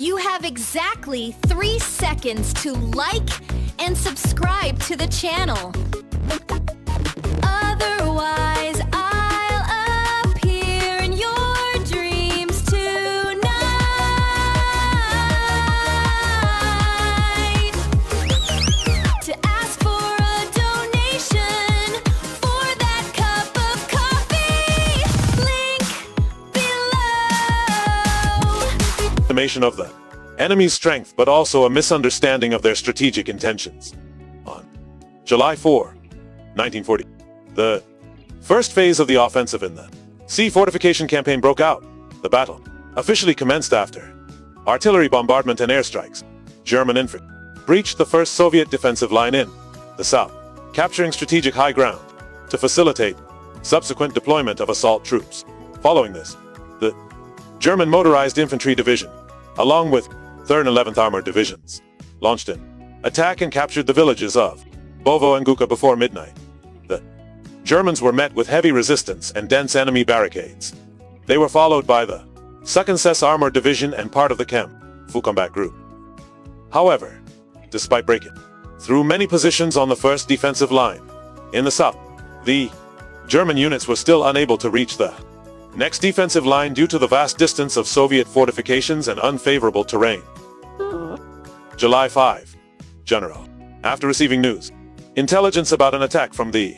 You have exactly 3 seconds to like and subscribe to the channel. Otherwise, I'll appear in your dreams tonight. To ask for a donation for that cup of coffee, link below. Estimation of the enemy's strength, but also a misunderstanding of their strategic intentions. On July 4, 1940, the first phase of the offensive in the sea fortification campaign broke out. The battle officially commenced after artillery bombardment and airstrikes. German infantry breached the first Soviet defensive line in the south, capturing strategic high ground to facilitate subsequent deployment of assault troops. Following this, the German Motorized Infantry Division, along with 3rd and 11th Armored Divisions, launched an attack and captured the villages of Bovo and Guka before midnight. The Germans were met with heavy resistance and dense enemy barricades. They were followed by the 2nd SS Armored Division and part of the Techcombank group. However, despite breaking through many positions on the first defensive line in the south, the German units were still unable to reach the next defensive line due to the vast distance of Soviet fortifications and unfavorable terrain. July 5. General, after receiving intelligence about an attack from the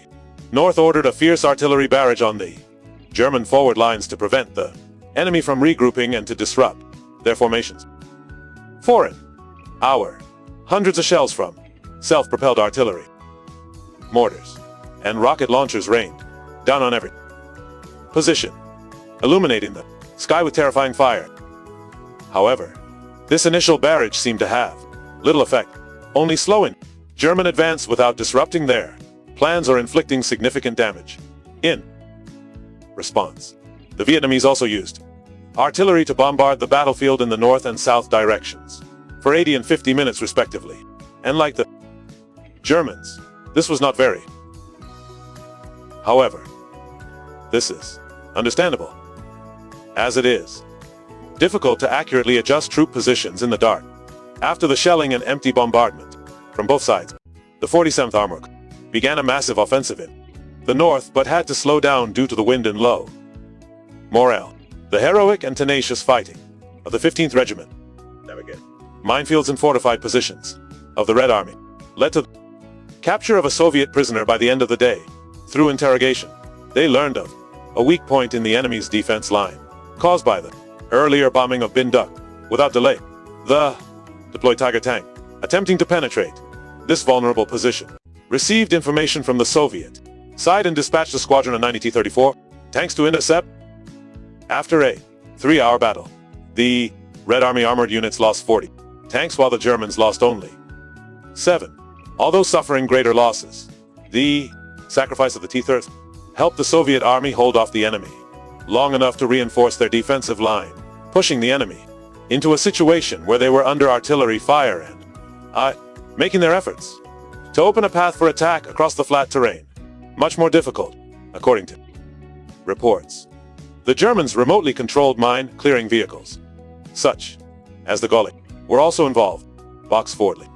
north, ordered a fierce artillery barrage on the German forward lines to prevent the enemy from regrouping and to disrupt their formations. For an hour, hundreds of shells from self-propelled artillery, mortars, and rocket launchers rained down on every position, illuminating the sky with terrifying fire. However, this initial barrage seemed to have little effect, only slowing German advance without disrupting their plans or inflicting significant damage. In response, the Vietnamese also used artillery to bombard the battlefield in the north and south directions for 80 and 50 minutes respectively. And like the Germans, this was not very. However, this is understandable, as it is difficult to accurately adjust troop positions in the dark. After the shelling and empty bombardment from both sides, the 47th Armored Corps began a massive offensive in the north, but had to slow down due to the wind and low morale. The heroic and tenacious fighting of the 15th Regiment, minefields and fortified positions of the Red Army, led to the capture of a Soviet prisoner by the end of the day. Through interrogation, they learned of a weak point in the enemy's defense line, caused by the earlier bombing of Bin Duc. Without delay, the deployed Tiger tank, attempting to penetrate this vulnerable position, received information from the Soviet side and dispatched a squadron of 90 T-34 tanks to intercept. After a 3-hour battle, the Red Army armored units lost 40 tanks while the Germans lost only 7. Although suffering greater losses, the sacrifice of the T-30 helped the Soviet army hold off the enemy long enough to reinforce their defensive line, pushing the enemy into a situation where they were under artillery fire and making their efforts to open a path for attack across the flat terrain much more difficult. According to reports, the Germans remotely controlled mine-clearing vehicles, such as the Gully, were also involved. Box Fordley.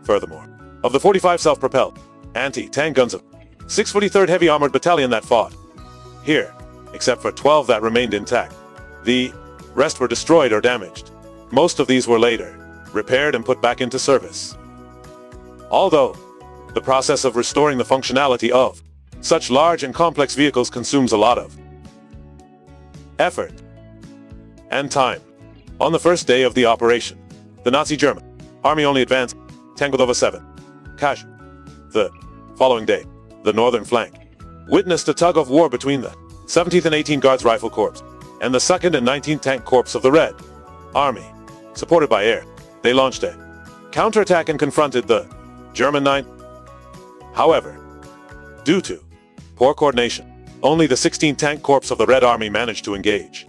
Furthermore, of the 45 self-propelled anti-tank guns of 643rd Heavy Armored Battalion that fought here, except for 12 that remained intact, the rest were destroyed or damaged. Most of these were later repaired and put back into service. Although the process of restoring the functionality of such large and complex vehicles consumes a lot of effort and time. On the first day of the operation, the Nazi German army only advanced Tangodova 7. Cash. The following day, the northern flank witnessed a tug of war between the 17th and 18th Guards Rifle Corps and the 2nd and 19th Tank Corps of the Red Army. Supported by air, they launched a counterattack and confronted the German 9th. However, due to poor coordination, only the 16th Tank Corps of the Red Army managed to engage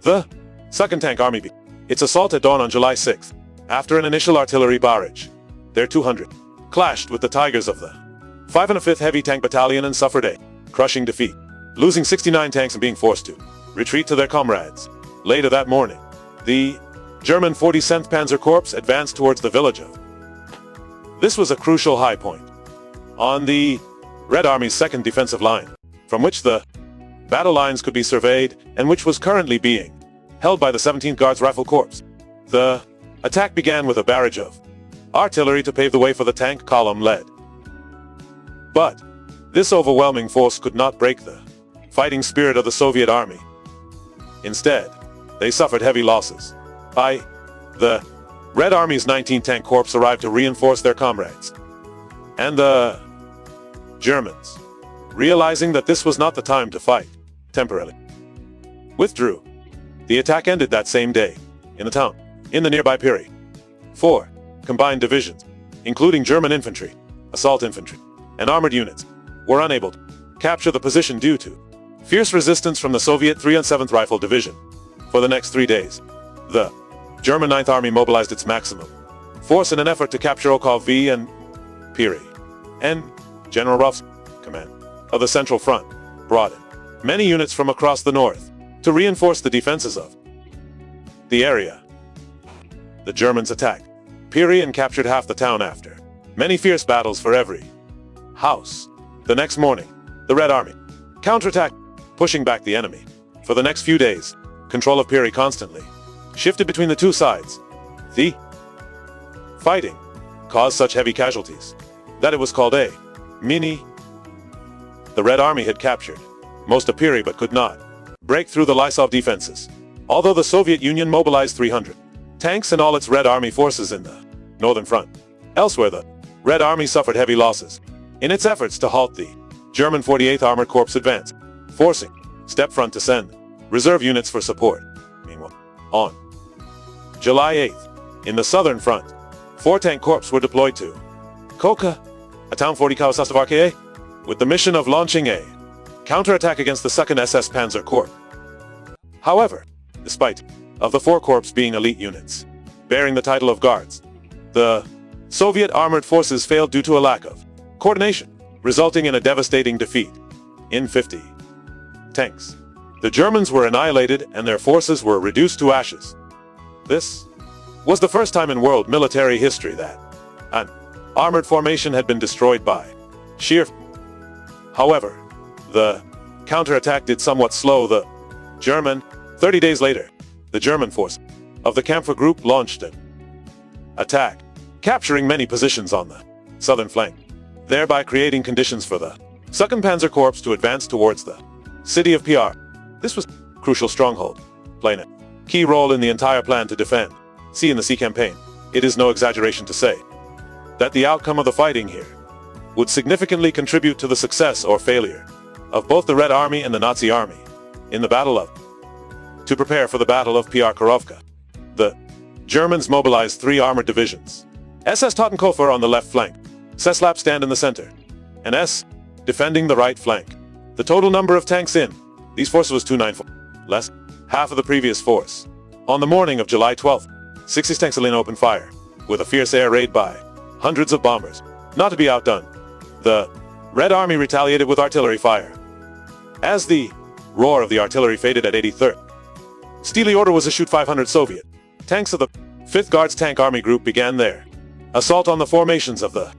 the 2nd Tank Army. Its assault at dawn on July 6th, after an initial artillery barrage, their 200 clashed with the Tigers of the 505th Heavy Tank Battalion and suffered a crushing defeat, losing 69 tanks and being forced to retreat to their comrades. Later that morning, the German 47th Panzer Corps advanced towards the village of. This was a crucial high point on the Red Army's second defensive line, from which the battle lines could be surveyed and which was currently being held by the 17th Guards Rifle Corps. The attack began with a barrage of artillery to pave the way for the tank column led. But this overwhelming force could not break the fighting spirit of the Soviet army. Instead, they suffered heavy losses. The Red Army's 19th Tank Corps arrived to reinforce their comrades. And the Germans, realizing that this was not the time to fight, temporarily withdrew. The attack ended that same day, in the town, in the nearby Piri. 4 combined divisions, including German infantry, assault infantry, and armored units, were unable to capture the position due to fierce resistance from the Soviet 307th Rifle Division. For the next 3 days, the German 9th Army mobilized its maximum force in an effort to capture Okov V and Piri, and General Ruff's command of the Central Front brought in many units from across the north to reinforce the defenses of the area. The Germans attacked Piri and captured half the town after many fierce battles for every house. The next morning, the Red Army counterattacked, pushing back the enemy. For the next few days, control of Piri constantly shifted between the two sides. The fighting caused such heavy casualties that it was called a mini. The Red Army had captured most of Piri but could not break through the Lysov defenses, although the Soviet Union mobilized 300 tanks and all its Red Army forces in the northern front. Elsewhere, the Red Army suffered heavy losses in its efforts to halt the German 48th Armored Corps advance, forcing Steppe Front to send reserve units for support. Meanwhile, on July 8th, in the southern front, 4 tank corps were deployed to Koka, a town 40 km south of RKA, with the mission of launching a counterattack against the 2nd SS Panzer Corps. However, despite of the 4 corps being elite units, bearing the title of guards, the Soviet armored forces failed due to a lack of coordination, resulting in a devastating defeat. In 50 tanks, the Germans were annihilated and their forces were reduced to ashes. This was the first time in world military history that an armored formation had been destroyed by sheer. However, the counterattack did somewhat slow the German. 30 days later, the German force of the Kampfer Group launched an attack, capturing many positions on the southern flank, thereby creating conditions for the 2nd Panzer Corps to advance towards the city of PR. This was a crucial stronghold, playing a key role in the entire plan to defend Sea in the Sea campaign. It is no exaggeration to say that the outcome of the fighting here would significantly contribute to the success or failure of both the Red Army and the Nazi Army in the Battle of. To prepare for the Battle of PR Karovka, the Germans mobilized 3 armored divisions. SS Totenkopfer on the left flank, SS Lapstand in the center, and S defending the right flank. The total number of tanks in these forces was 294, less half of the previous force. On the morning of July 12th, 60 tanks in open fire, with a fierce air raid by hundreds of bombers. Not to be outdone, the Red Army retaliated with artillery fire. As the roar of the artillery faded at 83rd, Steely order was to shoot 500 Soviet tanks of the 5th Guards Tank Army Group began their assault on the formations of the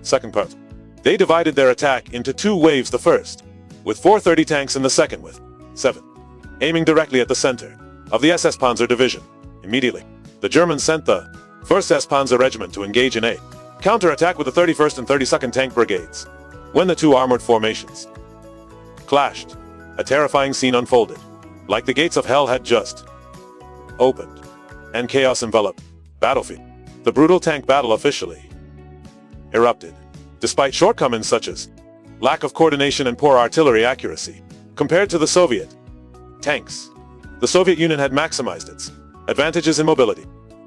2nd part. They divided their attack into 2 waves, the first with 430 tanks and the second with 7, aiming directly at the center of the SS Panzer Division. Immediately, the Germans sent the 1st SS Panzer Regiment to engage in a counterattack with the 31st and 32nd Tank Brigades. When the 2 armored formations clashed, a terrifying scene unfolded, like the gates of hell had just opened, and chaos enveloped battlefield. The brutal tank battle officially erupted, despite shortcomings such as lack of coordination and poor artillery accuracy. Compared to the Soviet tanks, the Soviet Union had maximized its advantages in mobility,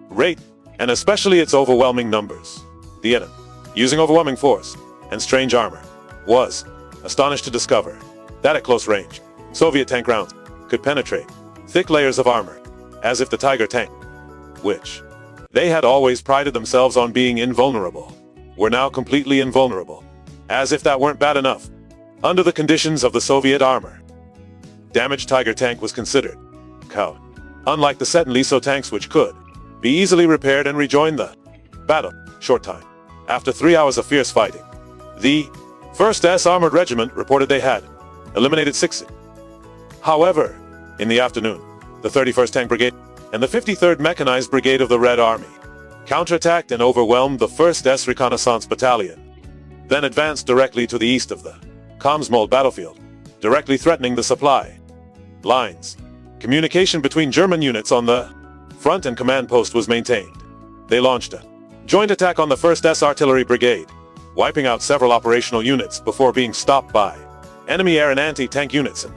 rate, and especially its overwhelming numbers. The enemy, using overwhelming force and strange armor, was astonished to discover that at close range, Soviet tank rounds could penetrate thick layers of armor, as if the Tiger tank, which they had always prided themselves on being invulnerable, were now completely invulnerable. As if that weren't bad enough, under the conditions of the Soviet armor, damaged Tiger tank was considered cowed. Unlike the Set and Liso tanks, which could be easily repaired and rejoin the battle. Short time. After 3 hours of fierce fighting, the 1st S Armored Regiment reported they had eliminated 6. However, in the afternoon, the 31st Tank Brigade and the 53rd Mechanized Brigade of the Red Army counterattacked and overwhelmed the 1st S Reconnaissance Battalion, then advanced directly to the east of the Komsomol battlefield, directly threatening the supply lines. Communication between German units on the front and command post was maintained. They launched a joint attack on the 1st S Artillery Brigade, wiping out several operational units before being stopped by enemy air and anti-tank units and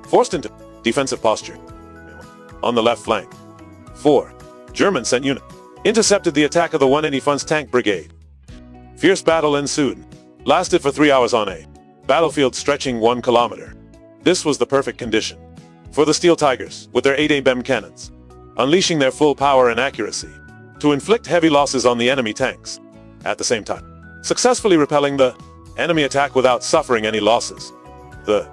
forced into defensive posture. On the left flank, 4 German sent units intercepted the attack of the 181st Tank Brigade. Fierce battle ensued, lasted for 3 hours on a battlefield stretching 1 kilometer. This was the perfect condition for the Steel Tigers, with their 8 ABEM cannons, unleashing their full power and accuracy to inflict heavy losses on the enemy tanks, at the same time successfully repelling the enemy attack without suffering any losses. The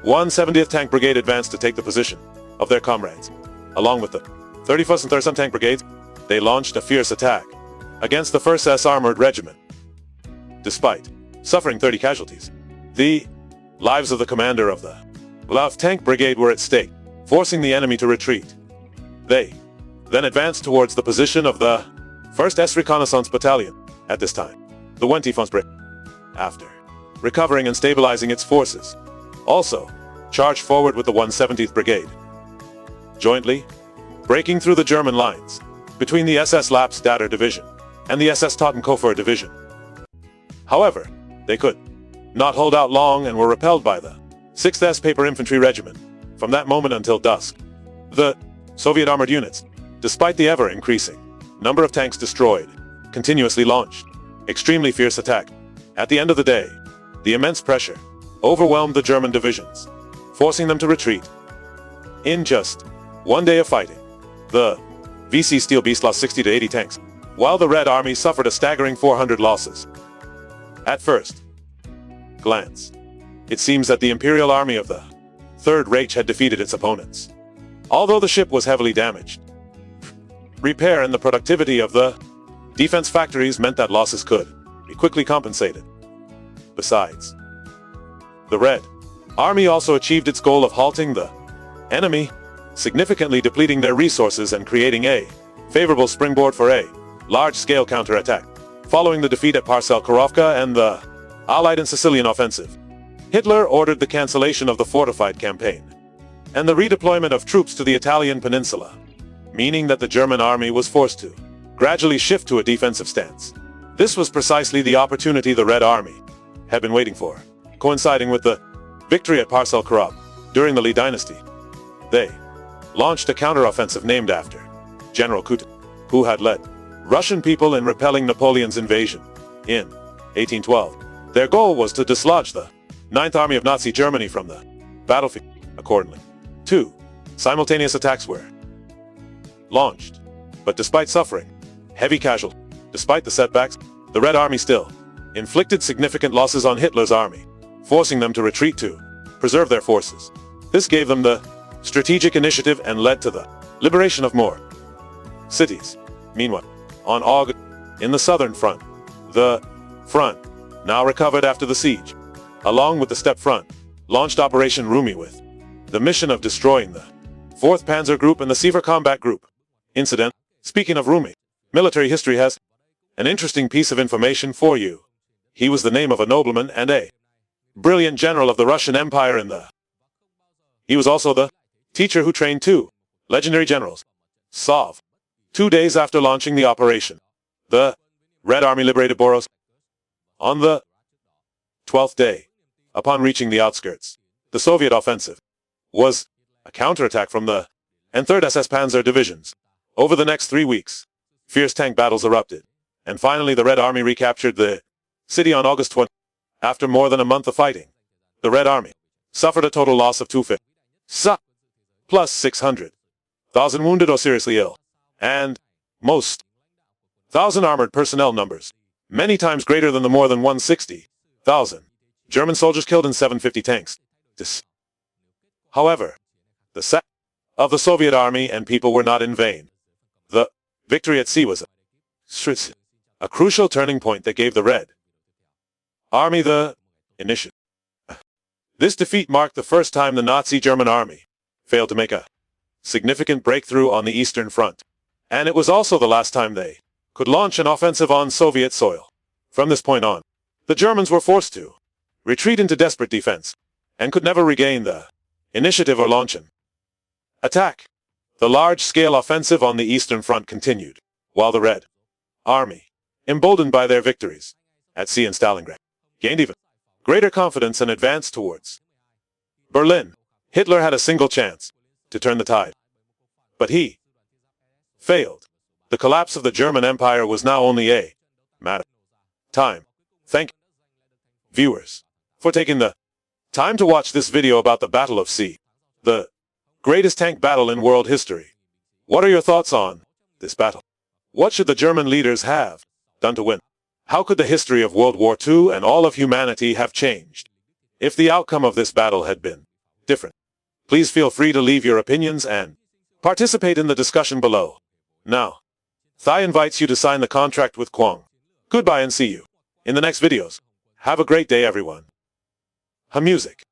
170th Tank Brigade advanced to take the position of their comrades. Along with the 31st and 3rd Tank Brigades, they launched a fierce attack against the 1st S Armored Regiment. Despite suffering 30 casualties, the lives of the commander of the Left Tank Brigade were at stake, forcing the enemy to retreat. They then advanced towards the position of the 1st S Reconnaissance Battalion. At this time, the 21st Brigade, after recovering and stabilizing its forces, also charged forward with the 170th Brigade, jointly breaking through the German lines between the SS Lapsdatter Division and the SS Totenkopfer Division. However, they could not hold out long and were repelled by the 6th S Paper Infantry Regiment. From that moment until dusk, the Soviet armored units, despite the ever-increasing number of tanks destroyed, continuously launched extremely fierce attack. At the end of the day, the immense pressure overwhelmed the German divisions, forcing them to retreat. In just 1 day of fighting, the VC Steel Beast lost 60 to 80 tanks, while the Red Army suffered a staggering 400 losses. At first glance, it seems that the Imperial Army of the Third Reich had defeated its opponents. Although the ship was heavily damaged, repair and the productivity of the defense factories meant that losses could be quickly compensated. Besides, the Red Army also achieved its goal of halting the enemy, significantly depleting their resources and creating a favorable springboard for a large-scale counterattack. Following the defeat at Parcel-Kurovka and the Allied and Sicilian offensive, Hitler ordered the cancellation of the fortified campaign and the redeployment of troops to the Italian peninsula, meaning that the German army was forced to gradually shift to a defensive stance. This was precisely the opportunity the Red Army had been waiting for. Coinciding with the victory at Parcel-Kurovka during the Li Dynasty, they launched a counteroffensive named after General Kutuzov, who had led Russian people in repelling Napoleon's invasion in 1812. Their goal was to dislodge the 9th Army of Nazi Germany from the battlefield. Accordingly, 2 simultaneous attacks were launched, but despite suffering heavy casualties, despite the setbacks, the Red Army still inflicted significant losses on Hitler's army, forcing them to retreat to preserve their forces. This gave them the strategic initiative and led to the liberation of more cities. Meanwhile, on August, in the southern front, the front, now recovered after the siege, along with the Steppe Front, launched Operation Rumi with the mission of destroying the 4th Panzer Group and the Sever Combat Group. Incident, speaking of Rumi, military history has an interesting piece of information for you. He was the name of a nobleman and a brilliant general of the Russian Empire he was also the teacher who trained 2 legendary generals. Sov. 2 days after launching the operation, the Red Army liberated Boros. On the 12th day, upon reaching the outskirts, the Soviet offensive was a counterattack from the 3rd SS Panzer divisions. Over the next 3 weeks, fierce tank battles erupted, and finally the Red Army recaptured the city on August 20. After more than a month of fighting, the Red Army suffered a total loss of 250, plus 600,000 wounded or seriously ill, and most 1,000 armored personnel numbers, many times greater than the more than 160,000 German soldiers killed in 750 tanks. However, the sacrifice of the Soviet army and people were not in vain. The Victory at sea was a crucial turning point that gave the Red Army the initiative. This defeat marked the first time the Nazi German army failed to make a significant breakthrough on the Eastern Front, and it was also the last time they could launch an offensive on Soviet soil. From this point on, the Germans were forced to retreat into desperate defense, and could never regain the initiative or launch an attack. The large-scale offensive on the Eastern Front continued, while the Red Army, emboldened by their victories at sea and Stalingrad, gained even greater confidence and advanced towards Berlin. Hitler had a single chance to turn the tide, but he failed. The collapse of the German Empire was now only a matter of time. Thank you, viewers, for taking the time to watch this video about the Battle of Sea, the greatest tank battle in world history. What are your thoughts on this battle? What should the German leaders have done to win? How could the history of World War II and all of humanity have changed if the outcome of this battle had been different? Please feel free to leave your opinions and participate in the discussion below. Now, Thai invites you to sign the contract with Kwang. Goodbye and see you in the next videos. Have a great day, everyone. Music.